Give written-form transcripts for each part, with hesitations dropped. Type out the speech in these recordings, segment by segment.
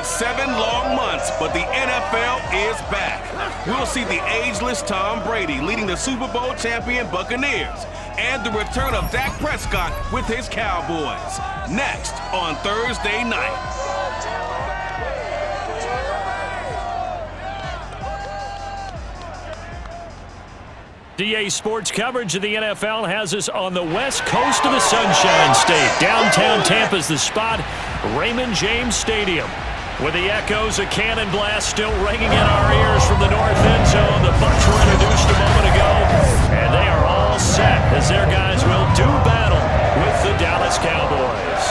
been 7 long months, but the NFL is back. We'll see the ageless Tom Brady leading the Super Bowl champion Buccaneers and the return of Dak Prescott with his Cowboys. Next on Thursday night. DA Sports coverage of the NFL has us on the west coast of the Sunshine State. Downtown Tampa's the spot, Raymond James Stadium. With the echoes of cannon blast still ringing in our ears from the north end zone, the Bucs were introduced a moment ago, and they are all set as their guys will do battle with the Dallas Cowboys.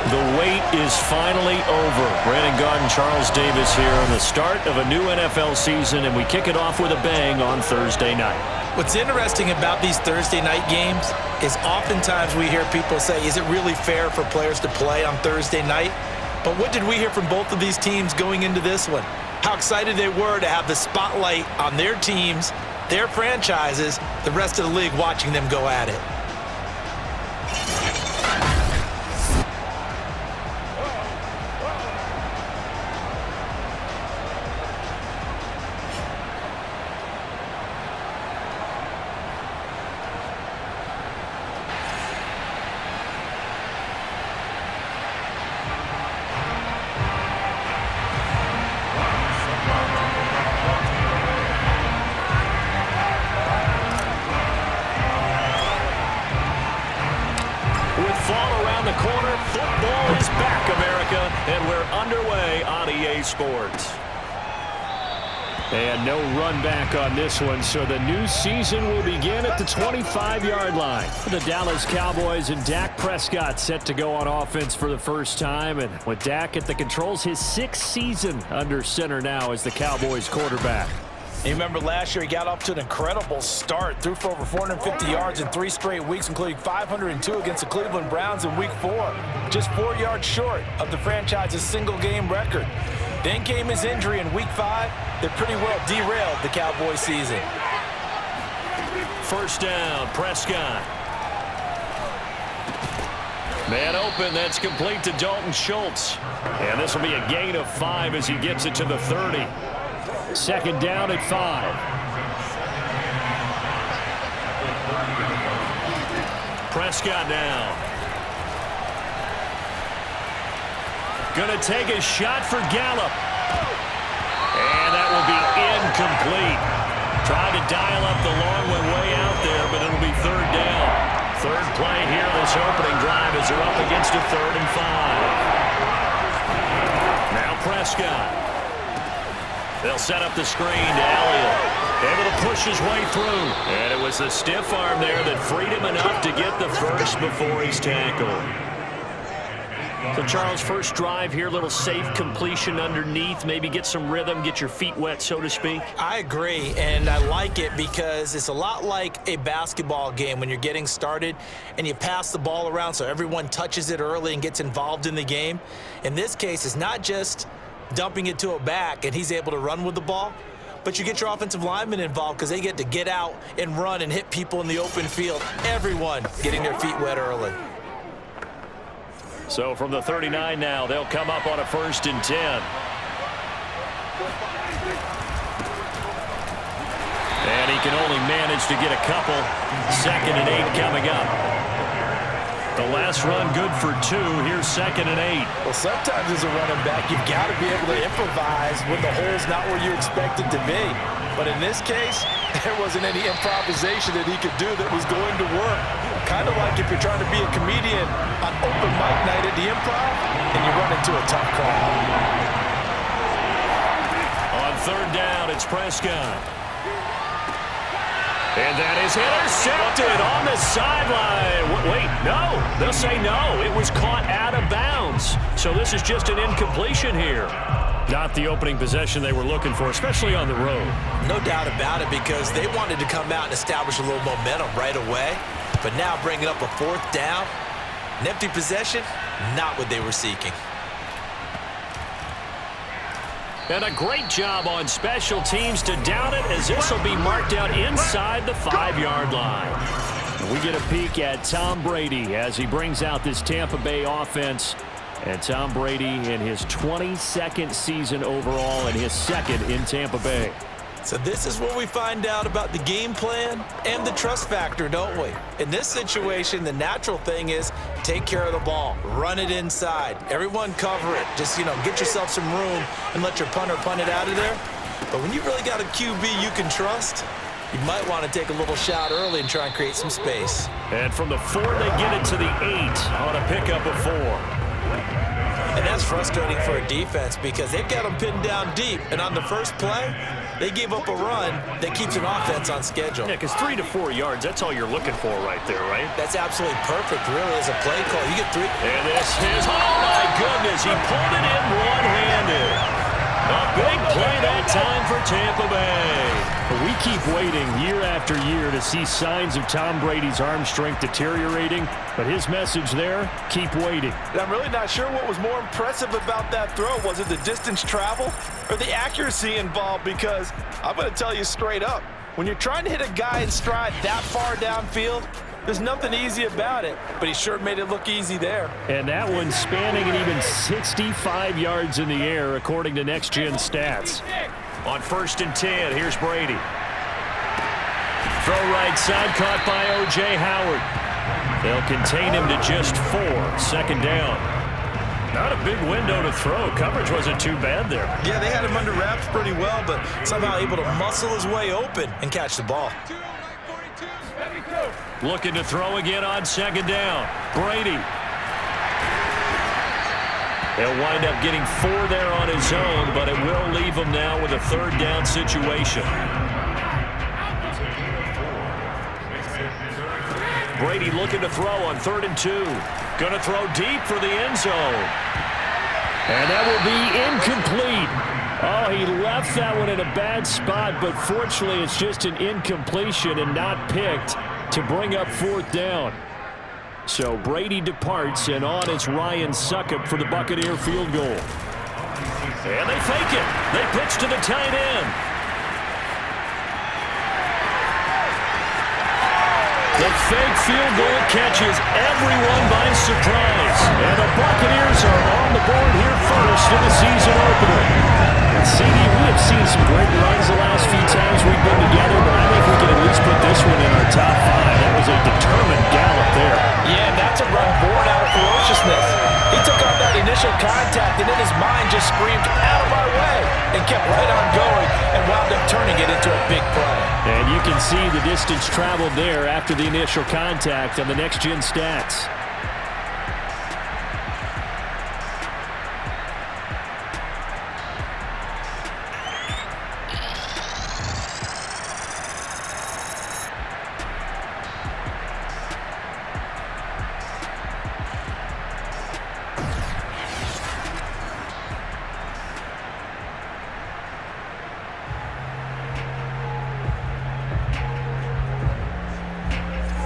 The wait is finally over. Brandon Gaudin, Charles Davis here on the start of a new NFL season, and we kick it off with a bang on Thursday night. What's interesting about these Thursday night games is oftentimes we hear people say, is it really fair for players to play on Thursday night? But what did we hear from both of these teams going into this one? How excited they were to have the spotlight on their teams, their franchises, the rest of the league watching them go at it. Sports. And no run back on this one, so the new season will begin at the 25-yard line. The Dallas Cowboys and Dak Prescott set to go on offense for the first time, and with Dak at the controls, his 6th season under center now as the Cowboys quarterback. You remember last year he got off to an incredible start, threw for over 450 yards in 3 straight weeks, including 502 against the Cleveland Browns in Week 4. Just 4 yards short of the franchise's single-game record. Then came his injury in Week 5 that pretty well derailed the Cowboys season. First down, Prescott. Man open, that's complete to Dalton Schultz. And this will be a gain of 5 as he gets it to the 30. Second down at 5. Prescott now. Gonna take a shot for Gallup. And that will be incomplete. Tried to dial up the long one way out there, but it'll be third down. Third play here this opening drive as they're up against a 3rd and 5. Now Prescott. They'll set up the screen to Elliott. Able to push his way through. And it was the stiff arm there that freed him enough to get the first before he's tackled. So, Charles, first drive here, little safe completion underneath, maybe get some rhythm, get your feet wet, so to speak. I agree, and I like it because it's a lot like a basketball game when you're getting started and you pass the ball around so everyone touches it early and gets involved in the game. In this case, it's not just dumping it to a back and he's able to run with the ball, but you get your offensive linemen involved because they get to get out and run and hit people in the open field. Everyone getting their feet wet early. So from the 39 now, they'll come up on a 1st and 10. And he can only manage to get a couple. 2nd and 8 coming up. The last run good for 2. Here's 2nd and 8. Well, sometimes as a running back, you've got to be able to improvise when the hole's not where you expect it to be. But in this case, there wasn't any improvisation that he could do that was going to work. Kind of like if you're trying to be a comedian on open mic night at the Improv and you run into a tough crowd. On 3rd down, it's Prescott. And that is intercepted on the sideline. Wait, no. They'll say no. It was caught out of bounds. So this is just an incompletion here. Not the opening possession they were looking for, especially on the road. No doubt about it, because they wanted to come out and establish a little momentum right away. But now bringing up a 4th down, an empty possession, not what they were seeking. And a great job on special teams to down it, as this will be marked out inside the 5-yard line. We get a peek at Tom Brady as he brings out this Tampa Bay offense. And Tom Brady in his 22nd season overall and his second in Tampa Bay. So this is where we find out about the game plan and the trust factor, don't we? In this situation, the natural thing is take care of the ball, run it inside, everyone cover it. Just, get yourself some room and let your punter punt it out of there. But when you really got a QB you can trust, you might want to take a little shot early and try and create some space. And from the 4, they get it to the 8 on a pickup of 4. And that's frustrating for a defense because they've got them pinned down deep. And on the first play, they gave up a run that keeps an offense on schedule. Yeah, because 3 to 4 yards, that's all you're looking for right there, right? That's absolutely perfect, really, as a play call. You get 3. And this is, oh my goodness, he pulled it in one-handed. A big play that time for Tampa Bay. We keep waiting year after year to see signs of Tom Brady's arm strength deteriorating, but his message there, keep waiting. I'm really not sure what was more impressive about that throw. Was it the distance travel or the accuracy involved? Because I'm going to tell you straight up, when you're trying to hit a guy in stride that far downfield, there's nothing easy about it, but he sure made it look easy there. And that one spanning an even 65 yards in the air, according to Next Gen Stats. On 1st and 10, here's Brady. Throw right side, caught by O.J. Howard. They'll contain him to just 4, 2nd down. Not a big window to throw. Coverage wasn't too bad there. Yeah, they had him under wraps pretty well, but somehow able to muscle his way open and catch the ball. Looking to throw again on 2nd down. Brady. He'll wind up getting 4 there on his own, but it will leave him now with a 3rd down situation. Brady looking to throw on 3rd and 2. Going to throw deep for the end zone. And that will be incomplete. Oh, he left that one in a bad spot, but fortunately it's just an incompletion and not picked to bring up 4th down. So Brady departs, and on is Ryan Succop for the Buccaneer field goal. And they fake it. They pitch to the tight end. The fake field goal catches everyone by surprise. And the Buccaneers are on the board here first in the season opener. And CD, we have seen some great runs the last few times we've been together, but I think we can at least put this one in our top 5. That was a determined gallop there. Yeah, that's a run born out of ferociousness. He took off that initial contact and in his mind just screamed, out of my way, and kept right on going and wound up turning it into a big play. And you can see the distance traveled there after the initial contact on the Next Gen Stats.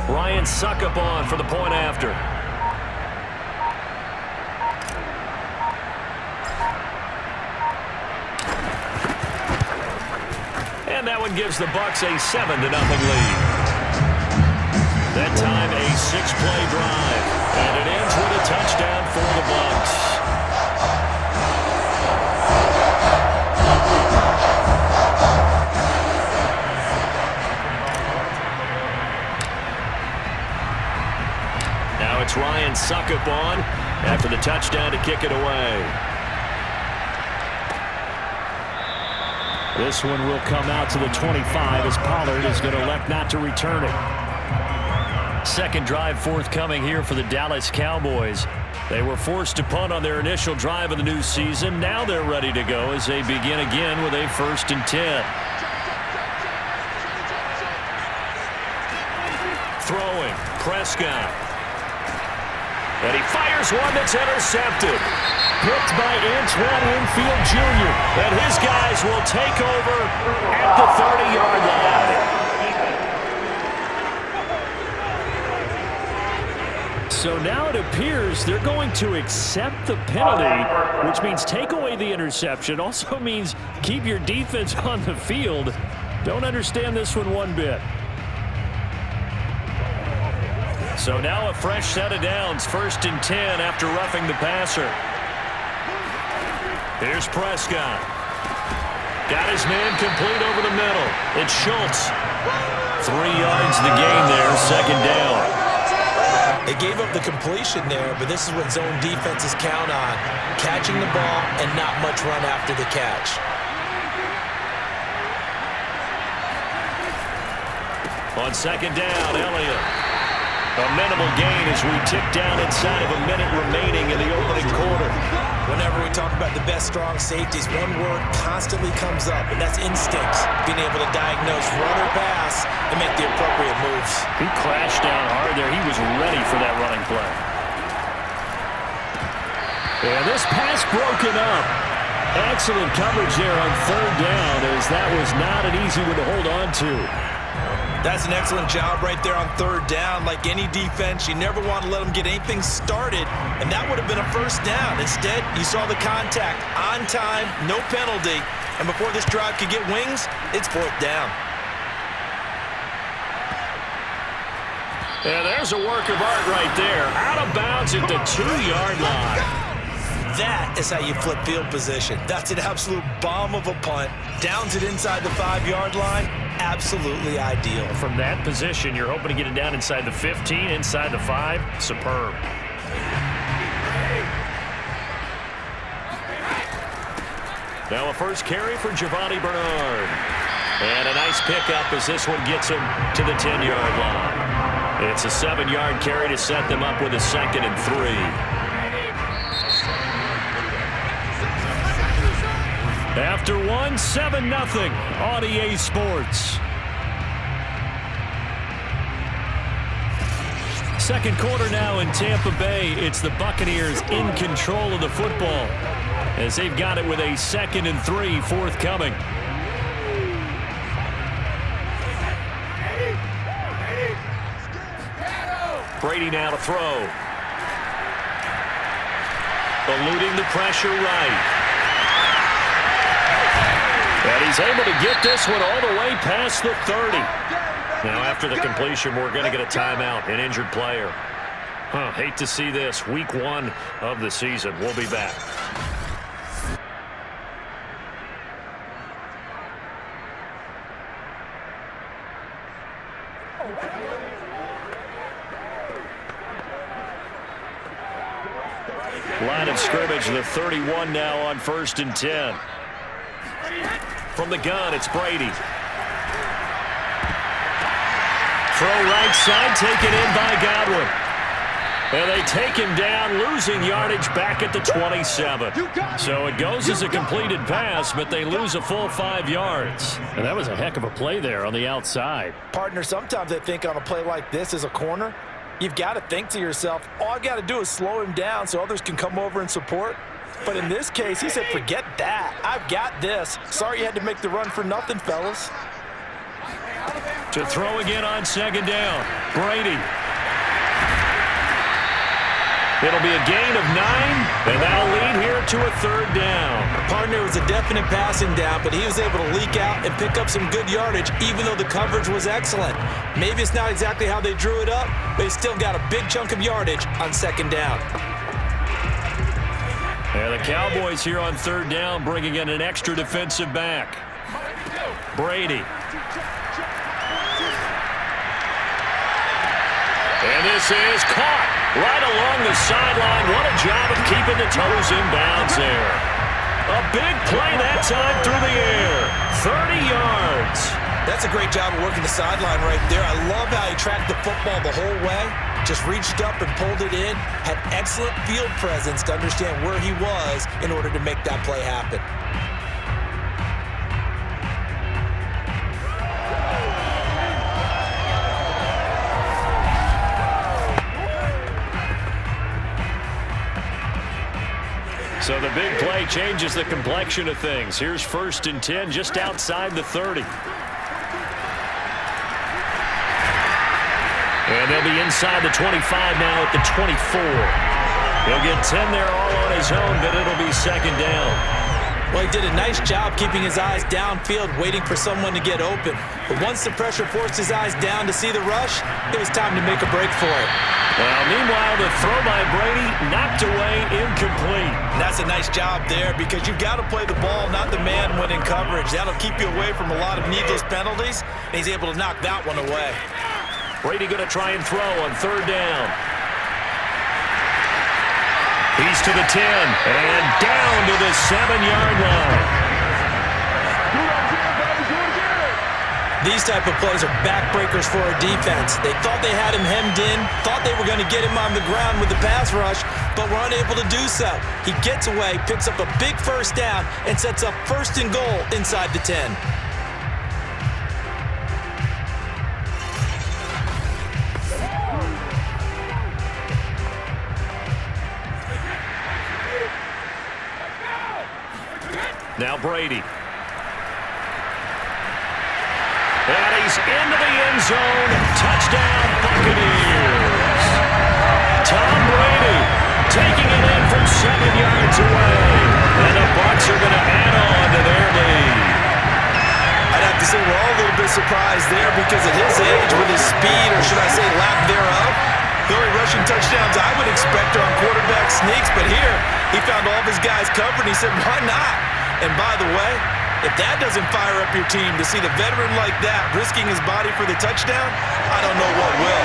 Ryan Succop on for the point after. And that one gives the Bucs a 7-0 lead. That time a 6-play drive. And it ends with a touchdown for the Bucs. It's Ryan Succop on after the touchdown to kick it away. This one will come out to the 25 as Pollard is going to elect not to return it. Second drive forthcoming here for the Dallas Cowboys. They were forced to punt on their initial drive of the new season. Now they're ready to go as they begin again with a 1st and 10. Throwing, Prescott. And he fires one that's intercepted. Picked by Antoine Winfield Jr. And his guys will take over at the 30-yard line. So now it appears they're going to accept the penalty, which means take away the interception. Also means keep your defense on the field. Don't understand this one bit. So now a fresh set of downs, 1st and 10 after roughing the passer. Here's Prescott. Got his man complete over the middle. It's Schultz. 3 yards the gain there, 2nd down. They gave up the completion there, but this is what zone defenses count on. Catching the ball and not much run after the catch. On 2nd down, Elliott. A minimal gain as we tick down inside of a minute remaining in the opening quarter. Whenever we talk about the best strong safeties, one word constantly comes up, and that's instincts. Being able to diagnose run or pass and make the appropriate moves. He crashed down hard there. He was ready for that running play. And this pass broken up. Excellent coverage there on 3rd down, as that was not an easy one to hold on to. That's an excellent job right there on 3rd down. Like any defense, you never want to let them get anything started, and that would have been a 1st down. Instead, you saw the contact on time, no penalty, and before this drive could get wings, it's 4th down. Yeah, there's a work of art right there. Out of bounds at the 2-yard line. That is how you flip field position. That's an absolute bomb of a punt. Downs it inside the 5-yard line. Absolutely ideal. From that position, you're hoping to get it down inside the 15, inside the 5. Superb. Now a first carry for Giovanni Bernard. And a nice pickup as this one gets him to the 10-yard line. It's a 7-yard carry to set them up with a 2nd and 3. After 1, 7-0 on EA Sports. 2nd quarter now in Tampa Bay. It's the Buccaneers in control of the football as they've got it with a 2nd and 3 forthcoming. Brady now to throw. Eluding the pressure right. And he's able to get this one all the way past the 30. Now after the completion, we're going to get a timeout, an injured player. Hate to see this. Week 1 of the season. We'll be back. Line of scrimmage, the 31 now on 1st and 10. From the gun, it's Brady. Throw right side, taken in by Godwin. And they take him down, losing yardage back at the 27. So it goes as a completed pass, but they lose a full 5 yards. And that was a heck of a play there on the outside. Partner, sometimes I think on a play like this as a corner, you've got to think to yourself, all I got to do is slow him down so others can come over and support. But in this case, he said, forget that. I've got this. Sorry you had to make the run for nothing, fellas. To throw again on 2nd down. Brady. It'll be a gain of 9, and that'll lead here to a 3rd down. Partner, was a definite passing down, but he was able to leak out and pick up some good yardage, even though the coverage was excellent. Maybe it's not exactly how they drew it up, but he still got a big chunk of yardage on 2nd down. And the Cowboys here on 3rd down, bringing in an extra defensive back. Brady. And this is caught right along the sideline. What a job of keeping the toes in bounds there. A big play that time through the air. 30 yards. That's a great job of working the sideline right there. I love how he tracked the football the whole way. Just reached up and pulled it in. Had excellent field presence to understand where he was in order to make that play happen. So the big play changes the complexion of things. Here's 1st and 10 just outside the 30. And they'll be inside the 25 now at the 24. He'll get 10 there all on his own, but it'll be 2nd down. Well, he did a nice job keeping his eyes downfield, waiting for someone to get open. But once the pressure forced his eyes down to see the rush, it was time to make a break for it. Well, meanwhile, the throw by Brady knocked away, incomplete. And that's a nice job there because you've got to play the ball, not the man when in coverage. That'll keep you away from a lot of needless penalties, and he's able to knock that one away. Brady going to try and throw on third down. He's to the 10 and down to the 7-yard line. These type of plays are backbreakers for a defense. They thought they had him hemmed in, thought they were going to get him on the ground with the pass rush, but were unable to do so. He gets away, picks up a big first down, and sets up 1st and goal inside the 10. Now Brady. And he's into the end zone. Touchdown, Buccaneers. Tom Brady taking it in from 7 yards away. And the Bucs are going to add on to their lead. I'd have to say we're all a little bit surprised there because at his age, with his speed, or should I say lack thereof, the only rushing touchdowns I would expect are on quarterback sneaks. But here, he found all of his guys covered, and he said, why not? And by the way, if that doesn't fire up your team to see the veteran like that risking his body for the touchdown, I don't know what will.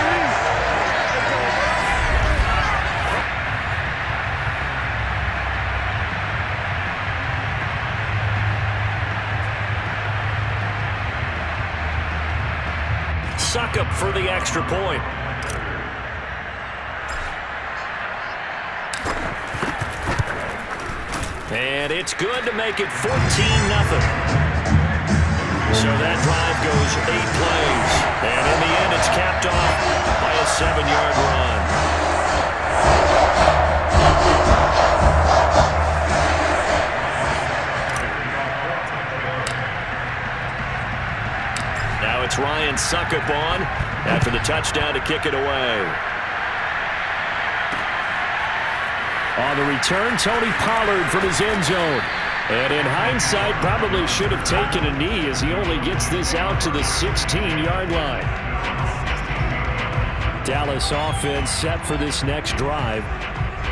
Suck up for the extra point. And it's good to make it 14-0. So that drive goes 8 plays. And in the end, it's capped off by a 7-yard run. Now it's Ryan Suckup on after the touchdown to kick it away. On the return, Tony Pollard from his end zone. And in hindsight, probably should have taken a knee as he only gets this out to the 16-yard line. Dallas offense set for this next drive.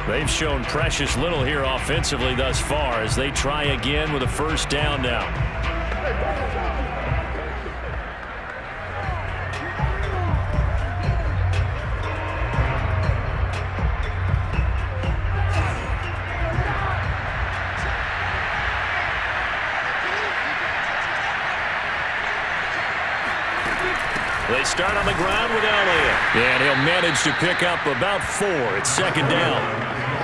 They've shown precious little here offensively thus far as they try again with a first down now. They start on the ground with Elliott. And he'll manage to pick up about 4. It's 2nd down.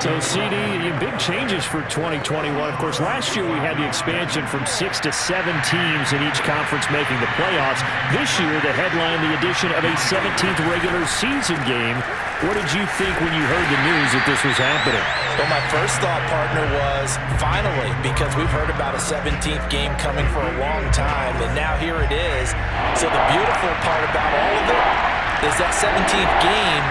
So, CD, big changes for 2021. Of course, last year we had the expansion from 6 to 7 teams in each conference making the playoffs. This year, the headline, the addition of a 17th regular season game. What did you think when you heard the news that this was happening? Well, my first thought, partner, was finally, because we've heard about a 17th game coming for a long time, and now here it is. So the beautiful part about all of it is that 17th game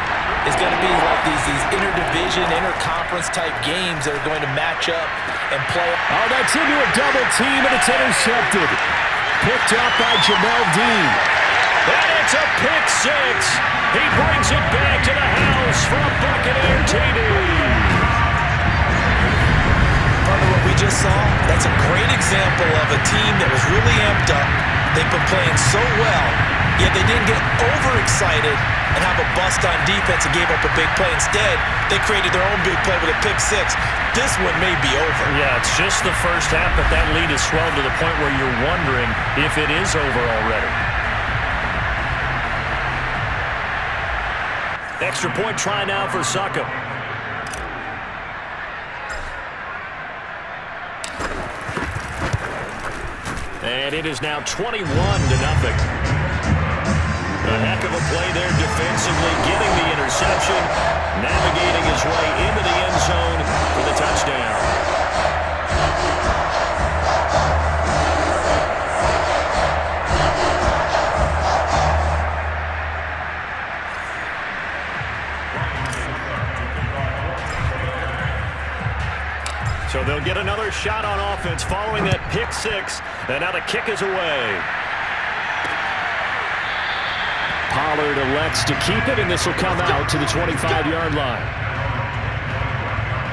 is going to be like these interdivision, interconference type games that are going to match up and play. Oh, that's into a double team, and it's intercepted. Picked up by Jamel Dean. And it's a pick 6. He brings it back to the house for a Buccaneer TD. Partner, what we just saw, that's a great example of a team that was really amped up. They've been playing so well, yet they didn't get overexcited and have a bust on defense and gave up a big play. Instead, they created their own big play with a pick 6. This one may be over. Yeah, it's just the first half, but that lead has swelled to the point where you're wondering if it is over already. Extra point try now for Suckup. And it is now 21-0. A heck of a play there defensively, getting the interception, navigating his way into the end zone for the touchdown. So they'll get another shot on offense following that pick six. And now the kick is away. Pollard elects to keep it, and this will come out to the 25-yard line.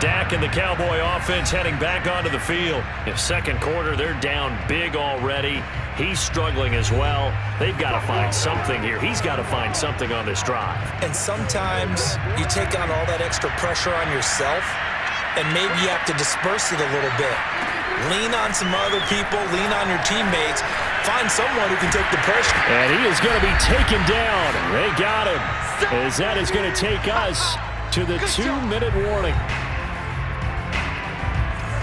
Dak and the Cowboy offense heading back onto the field. In second quarter, they're down big already. He's struggling as well. They've got to find something here. He's got to find something on this drive. And sometimes you take on all that extra pressure on yourself, and maybe you have to disperse it a little bit. Lean on some other people. Lean on your teammates. Find someone who can take the pressure. And he is going to be taken down. They got him. As that is going to take us to the 2-minute warning.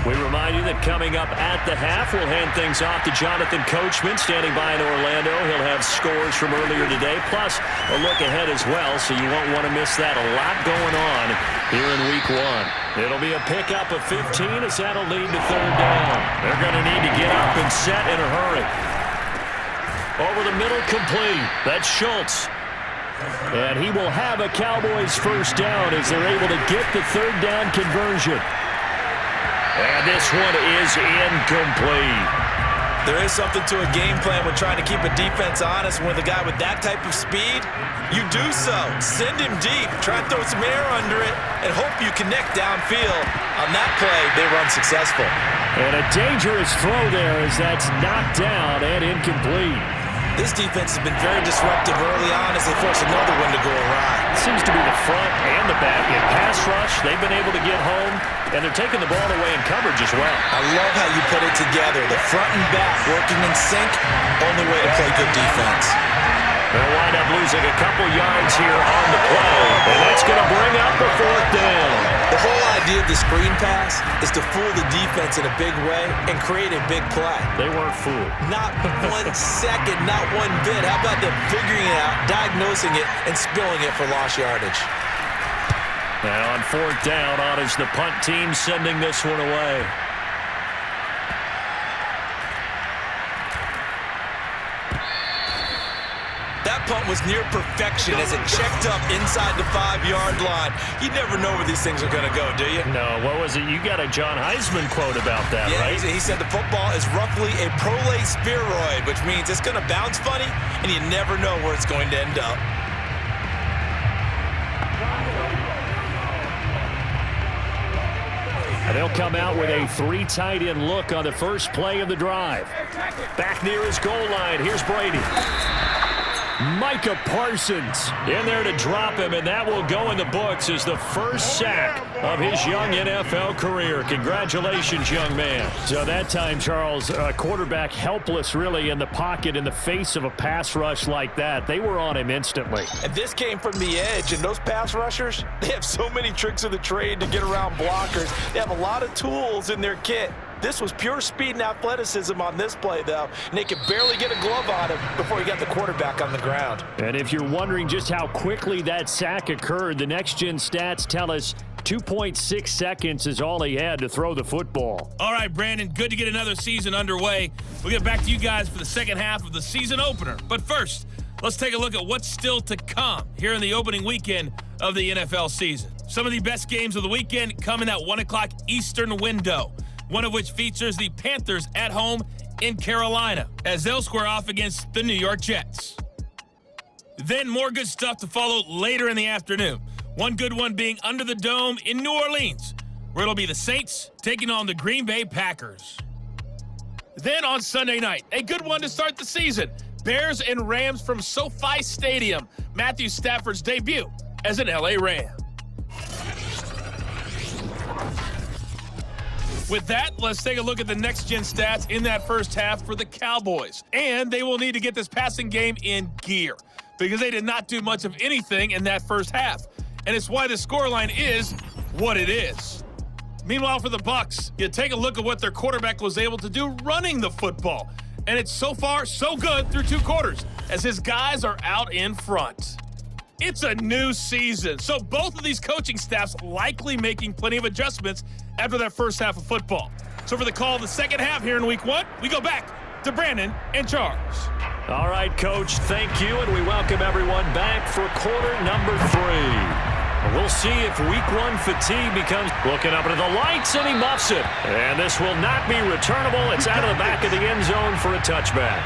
We remind you that coming up at the half, we'll hand things off to Jonathan Coachman, standing by in Orlando. He'll have scores from earlier today, plus a look ahead as well, so you won't want to miss that. A lot going on here in Week 1. It'll be a pickup of 15 as that'll lead to third down. They're going to need to get up and set in a hurry. Over the middle, complete. That's Schultz. And he will have a Cowboys first down as they're able to get the third down conversion. And this one is incomplete. There is something to a game plan with trying to keep a defense honest. With a guy with that type of speed, you do so. Send him deep. Try and throw some air under it and hope you connect downfield. On that play, they run successful. And a dangerous throw there as that's knocked down and incomplete. This defense has been very disruptive early on as they force another one to go awry. Seems to be the front and the back. In pass rush, they've been able to get home, and they're taking the ball away in coverage as well. I love how you put it together. The front and back working in sync, only way to play good defense. They'll wind up losing a couple yards here on the play, and that's going to bring up the fourth down. The whole idea of the screen pass is to fool the defense in a big way and create a big play. They weren't fooled. Not 1 second, not one bit. How about them figuring it out, diagnosing it, and spilling it for lost yardage? And on fourth down, on is the punt team sending this one away. That punt was near perfection as it checked up inside the 5-yard line. You never know where these things are going to go, do you? No, what was it? You got a John Heisman quote about that, yeah, right? He said the football is roughly a prolate spheroid, which means it's going to bounce funny, and you never know where it's going to end up. And they'll come out with a 3 tight end look on the first play of the drive. Back near his goal line. Here's Brady. Micah Parsons in there to drop him, and that will go in the books as the first sack of his young NFL career. Congratulations, young man. So that time, Charles, quarterback helpless really in the pocket in the face of a pass rush like that. They were on him instantly. And this came from the edge, and those pass rushers, they have so many tricks of the trade to get around blockers. They have a lot of tools in their kit. This was pure speed and athleticism on this play, though, and they could barely get a glove on him before he got the quarterback on the ground. And if you're wondering just how quickly that sack occurred, the next-gen stats tell us 2.6 seconds is all he had to throw the football. All right, Brandon, good to get another season underway. We'll get back to you guys for the second half of the season opener. But first, let's take a look at what's still to come here in the opening weekend of the NFL season. Some of the best games of the weekend come in that 1 o'clock Eastern window, one of which features the Panthers at home in Carolina, as they'll square off against the New York Jets. Then more good stuff to follow later in the afternoon. One good one being under the dome in New Orleans, where it'll be the Saints taking on the Green Bay Packers. Then on Sunday night, a good one to start the season. Bears and Rams from SoFi Stadium. Matthew Stafford's debut as an LA Ram. With that, let's take a look at the next-gen stats in that first half for the Cowboys. And they will need to get this passing game in gear because they did not do much of anything in that first half. And it's why the scoreline is what it is. Meanwhile, for the Bucs, you take a look at what their quarterback was able to do running the football. And it's so far so good through 2 quarters as his guys are out in front. It's a new season, so both of these coaching staffs likely making plenty of adjustments after that first half of football. So for the call of the second half here in Week 1, we go back to Brandon and Charles. All right, Coach, thank you, and we welcome everyone back for quarter number 3. We'll see if week one fatigue becomes looking up into the lights, and he muffs it. And this will not be returnable. It's out of the back of the end zone for a touchback.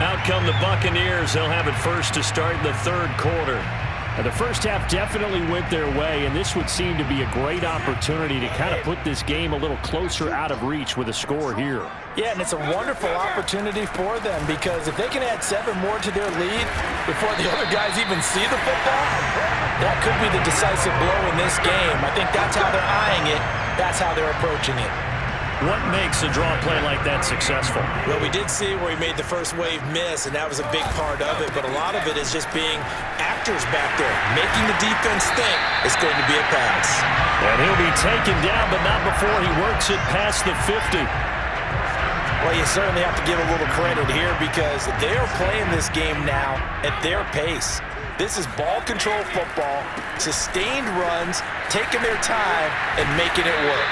Out come the Buccaneers. They'll have it first to start the third quarter. Now, the first half definitely went their way, and this would seem to be a great opportunity to kind of put this game a little closer out of reach with a score here. Yeah, and it's a wonderful opportunity for them because if they can add 7 more to their lead before the other guys even see the football, that could be the decisive blow in this game. I think that's how they're eyeing it. That's how they're approaching it. What makes a draw play like that successful? Well, we did see where he made the first wave miss, and that was a big part of it. But a lot of it is just being actors back there, making the defense think it's going to be a pass. And he'll be taken down, but not before he works it past the 50. Well, you certainly have to give a little credit here because they're playing this game now at their pace. This is ball control football, sustained runs, taking their time, and making it work.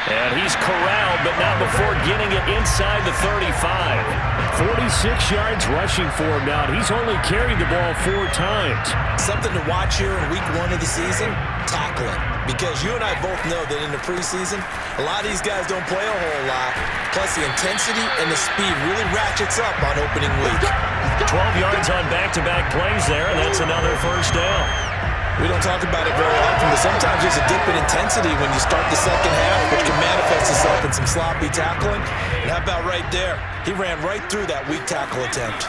And he's corralled, but not before getting it inside the 35. 46 yards rushing for him now. He's only carried the ball 4 times. Something to watch here in week 1 of the season, tackling. Because you and I both know that in the preseason, a lot of these guys don't play a whole lot. Plus the intensity and the speed really ratchets up on opening week. 12 yards on back-to-back plays there, and that's another first down. We don't talk about it very often, but sometimes there's a dip in intensity when you start the second half, which can manifest itself in some sloppy tackling. And how about right there? He ran right through that weak tackle attempt.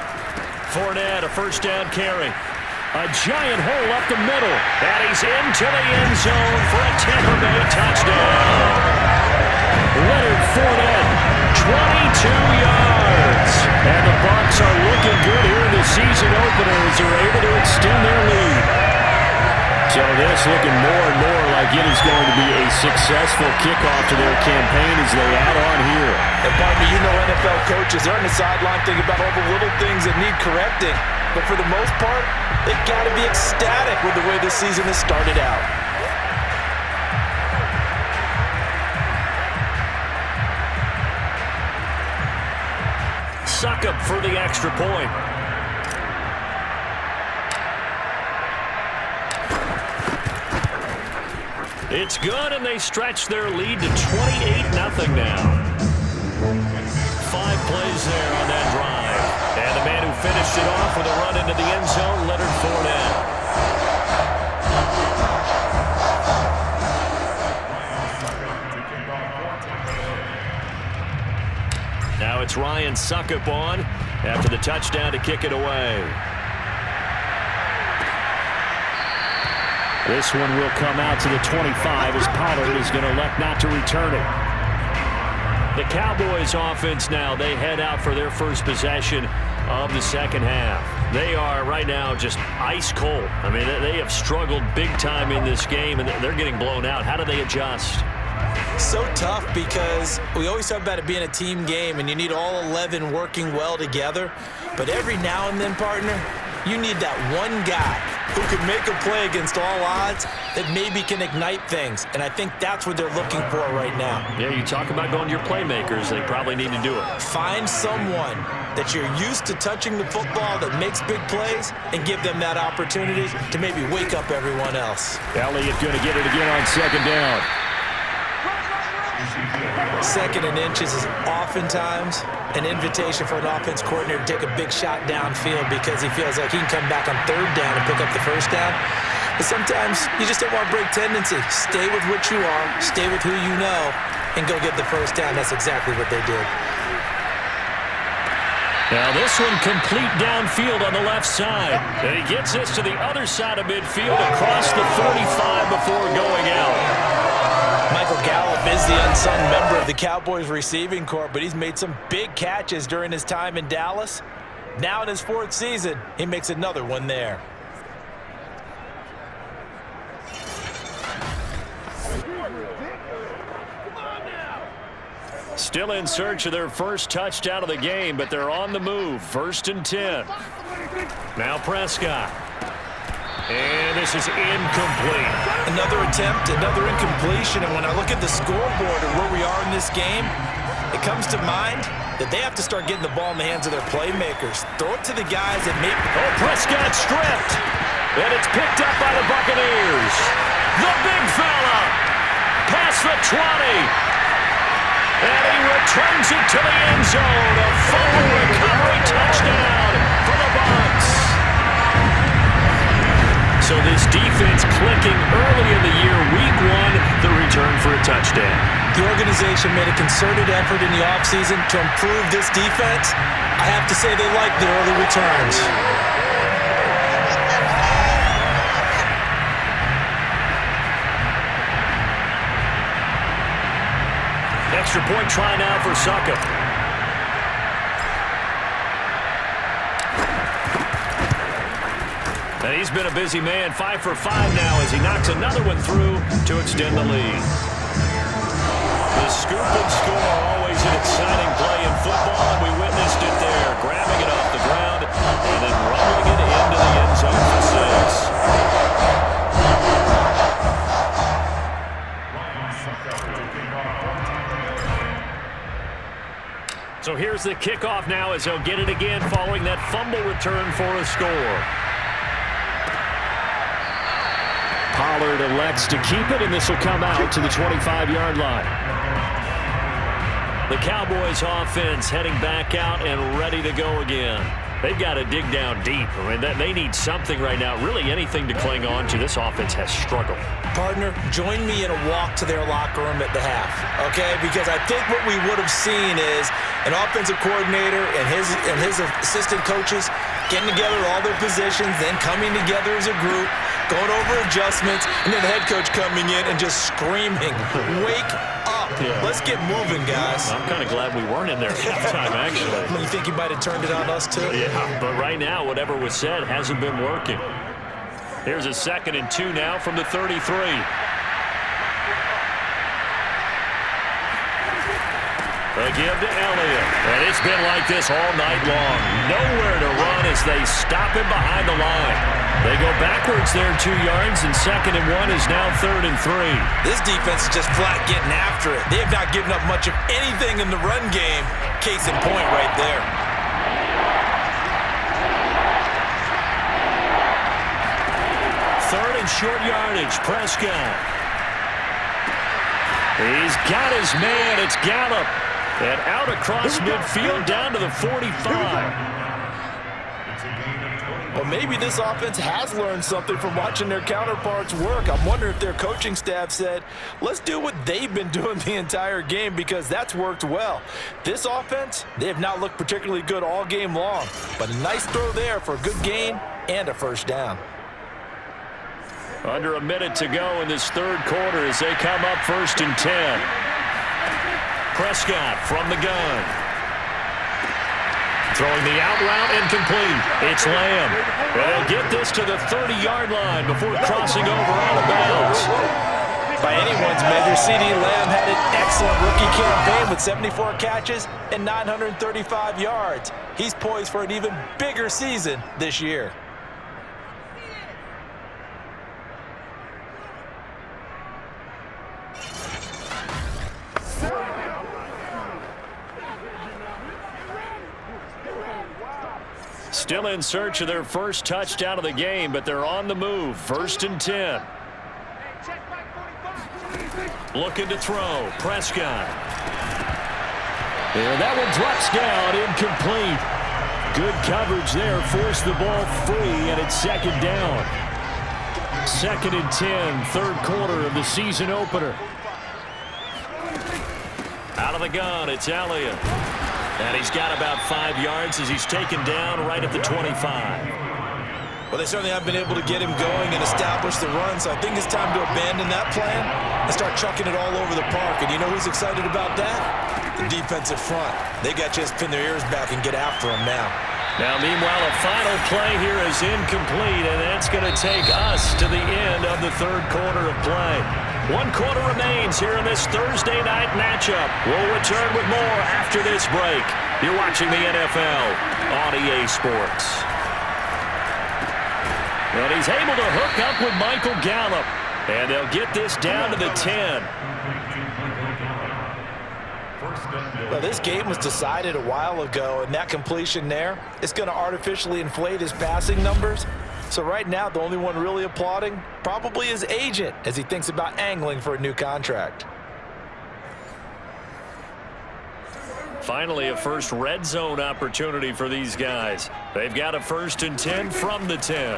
Fournette, a first down carry. A giant hole up the middle. And he's into the end zone for a Tampa Bay touchdown. Leonard Fournette, 22 yards. And the Bucs are looking good here in the season opener as they're able to extend their lead. So this looking more and more like it is going to be a successful kickoff to their campaign as they add on here. And pardon me, you know NFL coaches, they're on the sideline thinking about all the little things that need correcting. But for the most part, they've got to be ecstatic with the way this season has started out. Suck up for the extra point. It's good, and they stretch their lead to 28-0 now. 5 plays there on that drive. And the man who finished it off with a run into the end zone, Leonard Fournette. Now it's Ryan Suckup on after the touchdown to kick it away. This one will come out to the 25 as Pollard is going to elect not to return it. The Cowboys offense now, they head out for their first possession of the second half. They are right now just ice cold. I mean, they have struggled big time in this game, and they're getting blown out. How do they adjust? So tough because we always talk about it being a team game, and you need all 11 working well together. But every now and then, partner, you need that one guy who can make a play against all odds that maybe can ignite things. And I think that's what they're looking for right now. Yeah, you talk about going to your playmakers. They probably need to do it. Find someone that you're used to touching the football that makes big plays and give them that opportunity to maybe wake up everyone else. Elliott going to get it again on second down. Second and inches is oftentimes an invitation for an offense coordinator to take a big shot downfield because he feels like he can come back on third down and pick up the first down. But sometimes you just don't want to break tendency. Stay with what you are, stay with who you know, and go get the first down. That's exactly what they did. Now this one complete downfield on the left side. And he gets this to the other side of midfield across the 45 before going out. Michael Gallup is the unsung member of the Cowboys receiving corps, but he's made some big catches during his time in Dallas. Now in his 4th season, he makes another one there. Still in search of their first touchdown of the game, but they're on the move. 1st and 10. Now Prescott. And this is incomplete. Another attempt, another incompletion. And when I look at the scoreboard and where we are in this game, it comes to mind that they have to start getting the ball in the hands of their playmakers. Throw it to the guys that make... Oh, Prescott stripped. And it's picked up by the Buccaneers. Buccaneers. The big fella. Past the 20. And he returns it to the end zone. A fumble recovery touchdown for the Bucs. So this defense clicking early in the year, week 1, the return for a touchdown. The organization made a concerted effort in the offseason to improve this defense. I have to say they like the early returns. Extra point try now for Saka. And he's been a busy man, 5 for 5 now as he knocks another one through to extend the lead. The scoop and score, always an exciting play in football, and we witnessed it there, grabbing it off the ground and then rumbling it into the end zone for 6. So here's the kickoff now as he'll get it again following that fumble return for a score. Pollard elects to keep it, and this will come out to the 25-yard line. The Cowboys offense heading back out and ready to go again. They've got to dig down deep. I mean, they need something right now, really anything to cling on to. This offense has struggled. Partner, join me in a walk to their locker room at the half, okay? Because I think what we would have seen is an offensive coordinator and his assistant coaches getting together all their positions, then coming together as a group, going over adjustments, and then the head coach coming in and just screaming, wake up. Yeah. Let's get moving, guys. I'm kind of glad we weren't in there at halftime, actually. You think he might have turned it on us, too? Yeah, but right now, whatever was said hasn't been working. Here's a 2nd and 2 now from the 33. A give to Elliott. And it's been like this all night long. Nowhere to run as they stop him behind the line. They go backwards there 2 yards, and 2nd and 1 is now 3rd and 3. This defense is just flat getting after it. They have not given up much of anything in the run game. Case in point right there. Third and short yardage, Prescott. He's got his man. It's Gallup. And out across midfield down to the 45. Well, maybe this offense has learned something from watching their counterparts work. I'm wondering if their coaching staff said, let's do what they've been doing the entire game, because that's worked well. This offense, they have not looked particularly good all game long, but a nice throw there for a good gain and a first down. Under a minute to go in this 3rd quarter as they come up 1st and 10. Prescott from the gun. Throwing the out route incomplete. It's Lamb. And they'll get this to the 30-yard line before crossing over out of bounds. By anyone's measure, CeeDee Lamb had an excellent rookie campaign with 74 catches and 935 yards. He's poised for an even bigger season this year. Still in search of their first touchdown of the game, but they're on the move. 1st and 10. Looking to throw. Prescott. And that one drops down, incomplete. Good coverage there. Forced the ball free, and it's 2nd down. 2nd and 10, 3rd quarter of the season opener. Out of the gun, it's Elliott. And he's got about 5 yards as he's taken down right at the 25. Well, they certainly have been able to get him going and establish the run, so I think it's time to abandon that plan and start chucking it all over the park. And you know who's excited about that? The defensive front. They got to just pin their ears back and get after him now. Now, meanwhile, a final play here is incomplete, and that's going to take us to the end of the 3rd quarter of play. 1 quarter remains here in this Thursday night matchup. We'll return with more after this break. You're watching the NFL on EA Sports. And he's able to hook up with Michael Gallup. And they'll get this down to the 10. Well, this game was decided a while ago, and that completion there is going to artificially inflate his passing numbers. So right now, the only one really applauding probably his agent as he thinks about angling for a new contract. Finally, a first red zone opportunity for these guys. They've got a 1st and 10 from the 10.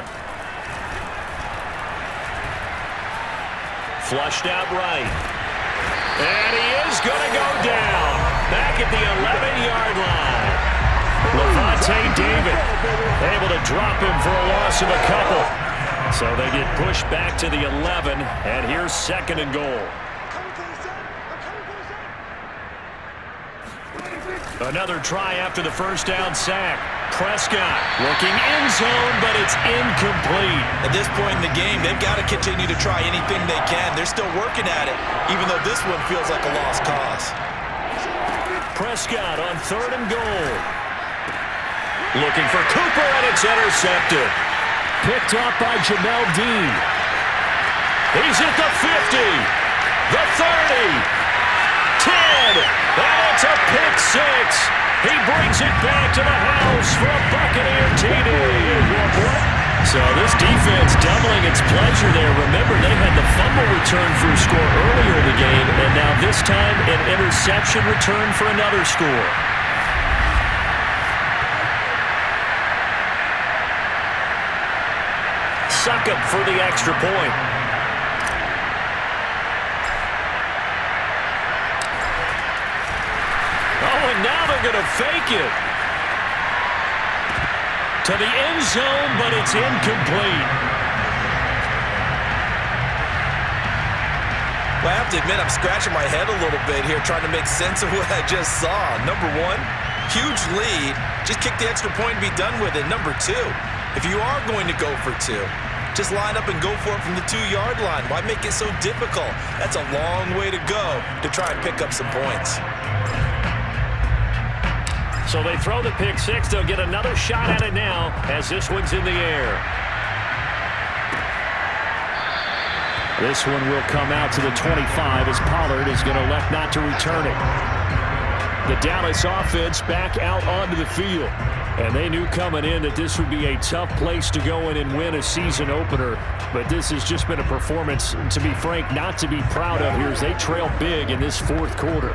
Flushed out right. And he is going to go down. Back at the 11-yard line. Levante David able to drop him for a loss of a couple. So they get pushed back to the 11, and here's 2nd and goal. Another try after the first down sack. Prescott looking end zone, but it's incomplete. At this point in the game, they've got to continue to try anything they can. They're still working at it, even though this one feels like a lost cause. Prescott on 3rd and goal. Looking for Cooper, and it's intercepted. Picked off by Jamel Dean. He's at the 50, the 30, 10, and it's a pick 6. He brings it back to the house for a Buccaneer TD. So this defense doubling its pleasure there. Remember, they had the fumble return for a score earlier in the game, and now this time an interception return for another score. Succop for the extra point. Oh, and now they're going to fake it. To the end zone, but it's incomplete. Well, I have to admit, I'm scratching my head a little bit here trying to make sense of what I just saw. Number one, huge lead. Just kick the extra point and be done with it. Number two, if you are going to go for 2, just line up and go for it from the 2-yard line. Why make it so difficult? That's a long way to go to try and pick up some points. So they throw the pick 6. They'll get another shot at it now as this one's in the air. This one will come out to the 25 as Pollard is going to elect not to return it. The Dallas offense back out onto the field. And they knew coming in that this would be a tough place to go in and win a season opener. But this has just been a performance, to be frank, not to be proud of here as they trail big in this 4th quarter.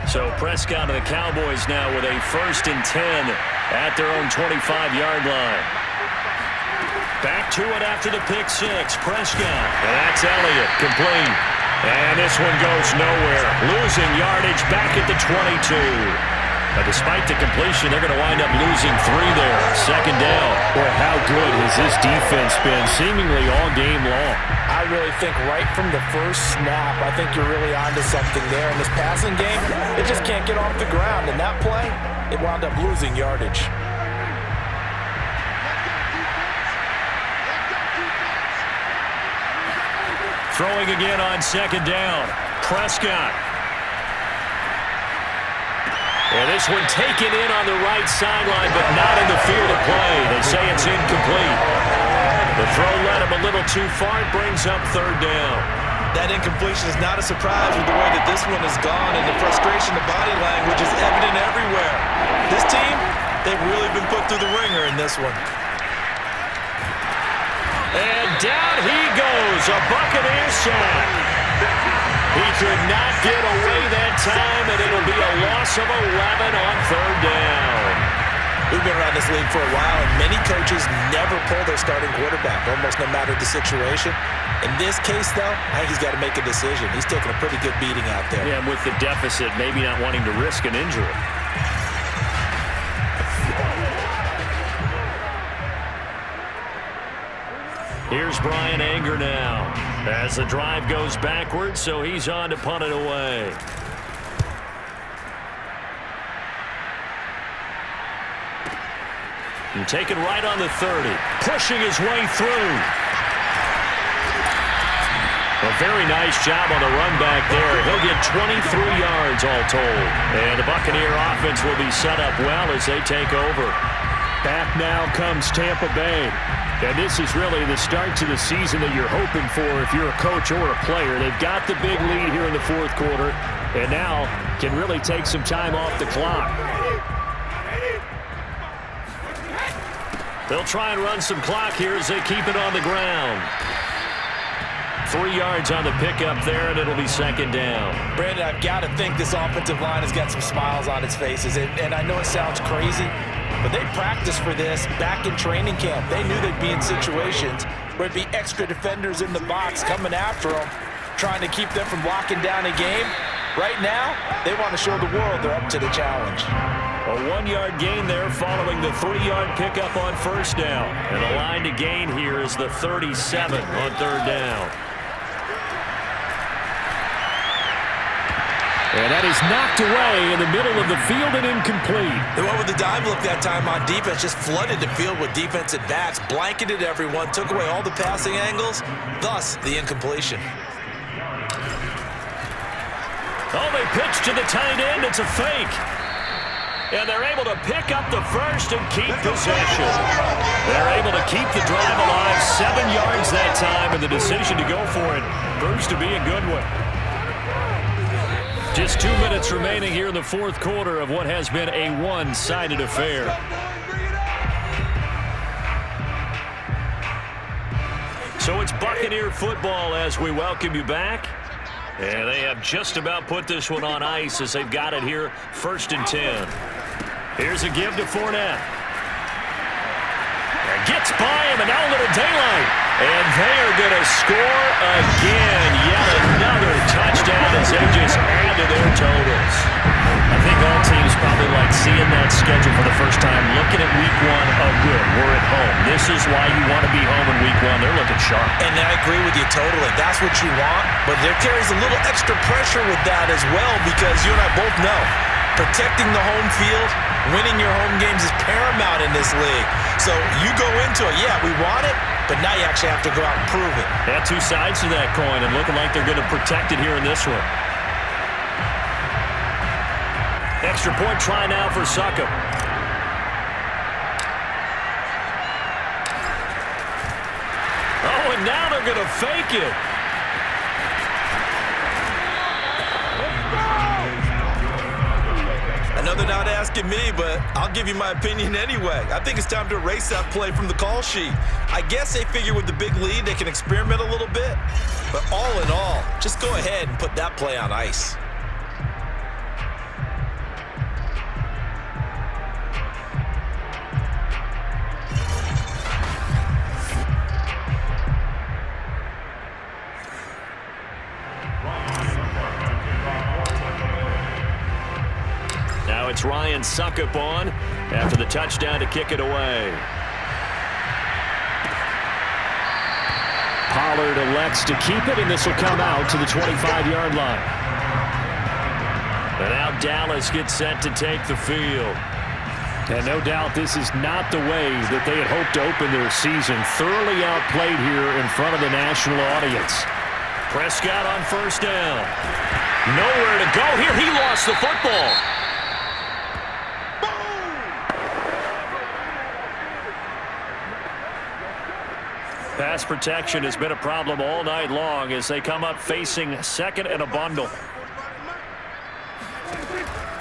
So Prescott and the Cowboys now with a 1st and 10 at their own 25-yard line. Back to it after the pick 6. Prescott. And that's Elliott. Complete. And this one goes nowhere. Losing yardage back at the 22. But despite the completion, they're going to wind up losing 3 there. 2nd down. Boy, how good has this defense been seemingly all game long? I really think right from the first snap, I think you're really onto something there. In this passing game, it just can't get off the ground. And that play, it wound up losing yardage. Throwing again on 2nd down. Prescott. And this one taken in on the right sideline, but not in the field of play. They say it's incomplete. The throw led him a little too far. It brings up 3rd down. That incompletion is not a surprise with the way that this one has gone, and the frustration, the body language is evident everywhere. This team, they've really been put through the ringer in this one. And down he goes, a Buccaneer sack. He could not get away that time, and it'll be a loss of 11 on 3rd down. We've been around this league for a while, and many coaches never pull their starting quarterback, almost no matter the situation. In this case, though, I think he's got to make a decision. He's taking a pretty good beating out there. Yeah, and with the deficit, maybe not wanting to risk an injury. Here's Brian Anger now as the drive goes backwards, so he's on to punt it away. And taken right on the 30, pushing his way through. A very nice job on the run back there. He'll get 23 yards all told. And the Buccaneer offense will be set up well as they take over. Back now comes Tampa Bay. And this is really the start to the season that you're hoping for if you're a coach or a player. They've got the big lead here in the 4th quarter and now can really take some time off the clock. They'll try and run some clock here as they keep it on the ground. 3 yards on the pickup there, and it'll be second down. Brandon, I've got to think this offensive line has got some smiles on its faces. And I know it sounds crazy, but they practiced for this back in training camp. They knew they'd be in situations where it'd be extra defenders in the box coming after them, trying to keep them from locking down a game. Right now, they want to show the world they're up to the challenge. A 1-yard gain there following the 3-yard pickup on first down. And the line to gain here is the 37 on third down. And that is knocked away in the middle of the field and incomplete. They went with the dive look that time on defense, just flooded the field with defensive backs, blanketed everyone, took away all the passing angles, thus the incompletion. Oh, they pitch to the tight end. It's a fake. And they're able to pick up the first and keep possession. They're able to keep the drive alive, 7 yards that time, and the decision to go for it proves to be a good one. Just 2 minutes remaining here in the fourth quarter of what has been a one-sided affair. So it's Buccaneer football as we welcome you back. And they have just about put this one on ice as they've got it here, 1st and 10. Here's a give to Fournette. And gets by him, and now a little daylight. And they are going to score again. Yet another touchdown as they just add to their totals. I think all teams probably like seeing that schedule for the first time, looking at week 1, oh good, we're at home. This is why you want to be home in week 1. They're looking sharp. And I agree with you totally. That's what you want, but there carries a little extra pressure with that as well because you and I both know protecting the home field, winning your home games is paramount in this league. So you go into it, yeah, we want it, but now you actually have to go out and prove it. They have 2 sides to that coin and looking like they're going to protect it here in this one. Extra point try now for Succop. Oh, and now they're going to fake it. I know they're not asking me, but I'll give you my opinion anyway. I think it's time to erase that play from the call sheet. I guess they figure with the big lead they can experiment a little bit. But all in all, just go ahead and put that play on ice. It's Ryan Succop on after the touchdown to kick it away. Pollard elects to keep it, and this will come out to the 25-yard line. And now Dallas gets set to take the field. And no doubt this is not the way that they had hoped to open their season. Thoroughly outplayed here in front of the national audience. Prescott on first down. Nowhere to go here. He lost the football. Pass protection has been a problem all night long as they come up facing second and a bundle.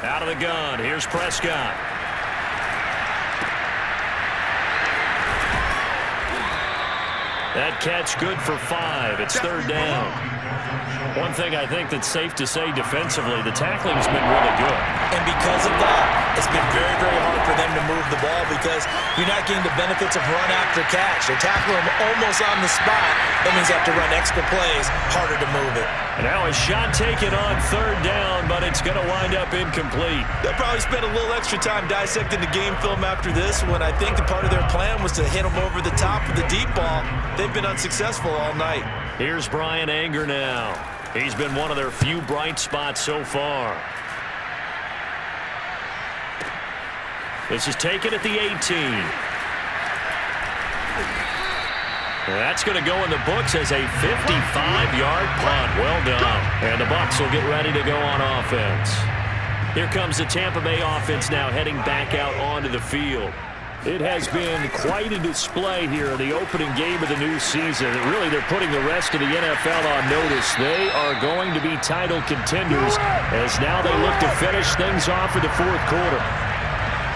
Out of the gun, here's Prescott. That catch good for 5. It's third down. One thing I think that's safe to say defensively, the tackling's been really good. And because of that, it's been very, very hard for them to move the ball because you're not getting the benefits of run after catch. They're tackling them almost on the spot. That means they have to run extra plays, harder to move it. And now a shot taken on third down, but it's going to wind up incomplete. They'll probably spend a little extra time dissecting the game film after this one. I think the part of their plan was to hit them over the top of the deep ball. They've been unsuccessful all night. Here's Brian Anger now. He's been one of their few bright spots so far. This is taken at the 18. That's going to go in the books as a 55-yard punt. Well done. And the Bucs will get ready to go on offense. Here comes the Tampa Bay offense now heading back out onto the field. It has been quite a display here in the opening game of the new season. Really, they're putting the rest of the NFL on notice. They are going to be title contenders as now they look to finish things off in the fourth quarter.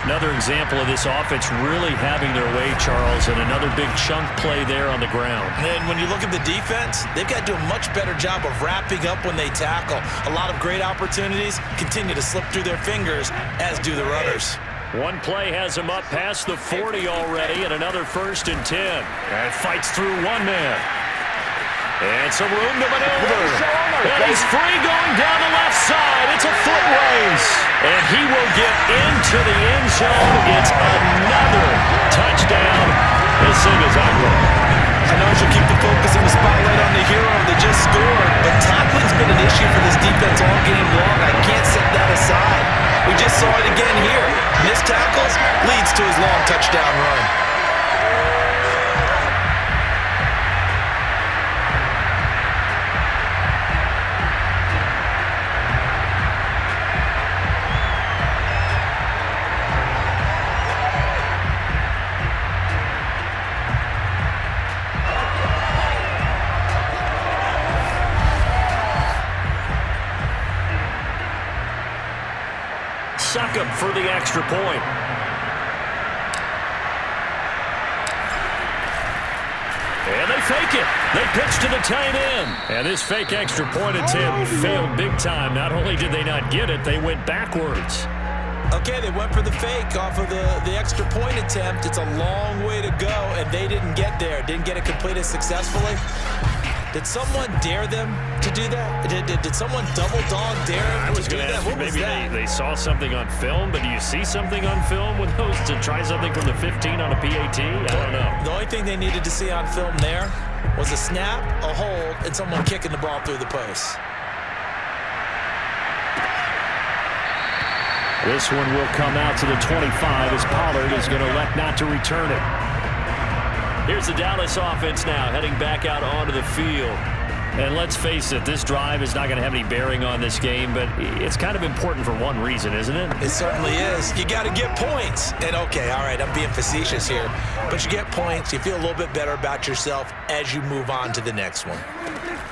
Another example of this offense really having their way, Charles, and another big chunk play there on the ground. And when you look at the defense, they've got to do a much better job of wrapping up when they tackle. A lot of great opportunities continue to slip through their fingers, as do the runners. One play has him up past the 40 already, and another 1st and 10. And fights through one man. And some room to maneuver. And he's free going down the left side. It's a foot race. And he will get into the end zone. It's another touchdown. This thing is ugly. I know she'll keep the focus and the spotlight on the hero that just scored, but tackling's been an issue for this defense all game long. I can't set that aside. We just saw it again here. Missed tackles leads to his long touchdown run. Succop for the extra point. And they fake it. They pitch to the tight end. And this fake extra point attempt failed big time. Not only did they not get it, they went backwards. Okay, they went for the fake off of the extra point attempt. It's a long way to go, and they didn't get there. Didn't get it completed successfully. Did someone dare them to do that? Did someone double dog dare them to do that? What was that? Maybe they saw something on film, but do you see something on film with those to try something from the 15 on a PAT? I don't know. The only thing they needed to see on film there was a snap, a hold, and someone kicking the ball through the post. This one will come out to the 25 as Pollard is going to elect not to return it. Here's the Dallas offense now heading back out onto the field. And let's face it, this drive is not going to have any bearing on this game, but it's kind of important for one reason, isn't it? It certainly is. You got to get points. And okay, all right, I'm being facetious here, but you get points, you feel a little bit better about yourself as you move on to the next one.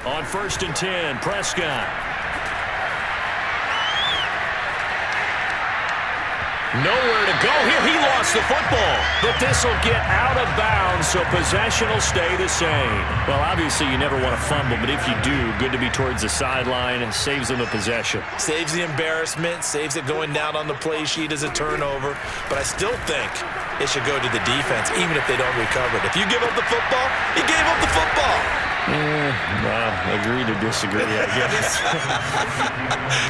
On 1st and 10, Prescott. Nowhere to go here. He lost the football, but this will get out of bounds, so possession will stay the same. Well, obviously you never want to fumble, but if you do, good to be towards the sideline and saves them a possession. Saves the embarrassment, saves it going down on the play sheet as a turnover, but I still think it should go to the defense, even if they don't recover it. If you give up the football, you gave up the football. Well, agree to disagree, I guess.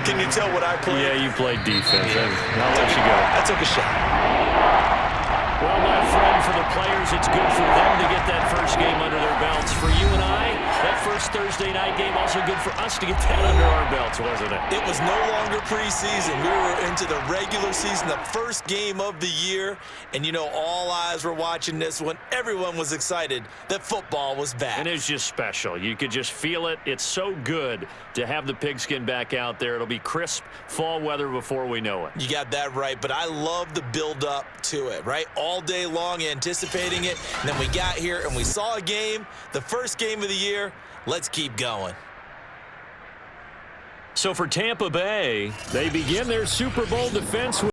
Can you tell what I played? Yeah, you played defense. I'll let you go. I took a shot. Well, my friend, for the players, it's good for them to get that first game under their belts. For you and I, that first Thursday night game also good for us to get that under our belts, wasn't it? It was no longer preseason. We were into the regular season, the first game of the year. And, you know, all eyes were watching this one. Everyone was excited that football was back. And it's just special. You could just feel it. It's so good to have the pigskin back out there. It'll be crisp fall weather before we know it. You got that right, but I love the build-up to it, right? All day long anticipating it, and then we got here and we saw a game, the first game of the year. Let's keep going. So for Tampa Bay, they begin their Super Bowl defense with